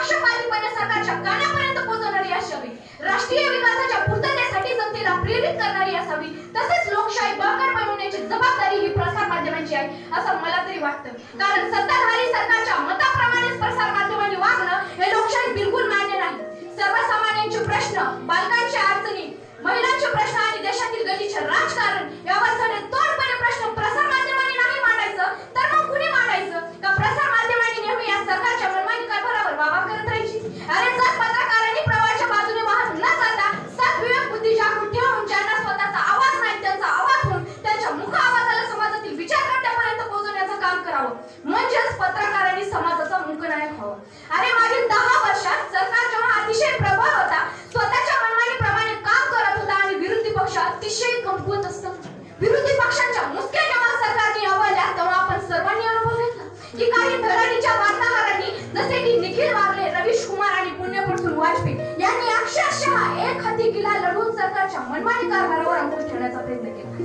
निष्पक्षपातीपणे सरकारच्या कानापर्यंत पोहोचवणारी असावी, राष्ट्रीय विकासाच्या पूर्ततेसाठी जनतेला प्रेरित करणारी असावी, तसेच लोकशाही बळकट बनवण्याची जबाबदारी ही प्रसार माध्यमांची आहे असं मला तरी वाटतं. कारण सत्ताधारी सरकारच्या मताप्रमाणेच प्रसार माध्यमांनी वागणं हे लोकशाही बिलकुल मान्य नाही. सर्वसामान्यांचे प्रश्न, बालकांच्या अडचणी, महिलांचे प्रश्न आणि देशातील गलीचे राजकारण यावर सडेतोडपणे प्रश्न प्रसार माध्यमांनी नाही मांडायचं तर मग कुणी मांडायचं? का प्रसार माध्यमांनी नेहमी या सरकारच्या मनमानी कारभारावर वावा करत राहायची? अरे जर पत्रकारांनी प्रवाहाच्या बाजूने वाहत न जाता सद्विवेक बुद्धी जागृत ठेवून ज्यांना स्वतःचा आवाज नाही त्यांचा आवाज होऊन त्यांच्या मुख आवाजाला समाजातील विचारकर्त्यापर्यंत पोहोचवण्याचं काम करावं, म्हणजेच पत्रकारांनी समाजाचा मुखनायक व्हावं. अरे मागील 10 वर्षात सरकार जेव्हा अतिशय प्रबळ होता, स्वतःच्या मनमानीप्रमाणे काम करत होता आणि विरोधी पक्ष अतिशय कमकुवत असतात. विरोधी पक्षांच्या मुसक्या जेव्हा सरकारने अवलल्या तेव्हा आपण सर्वांनी अनुभव घेतला की काही धडाडीच्या वार्ताहरांनी जसे की निखिल वागले, रवीश कुमार आणि पुण्यपुरुष वाजपेयी यांनी अक्षरशः एक हाती किल्ला लढवून सरकारच्या मनमानी कारभारावर अंकुश ठेवण्याचा प्रयत्न केला.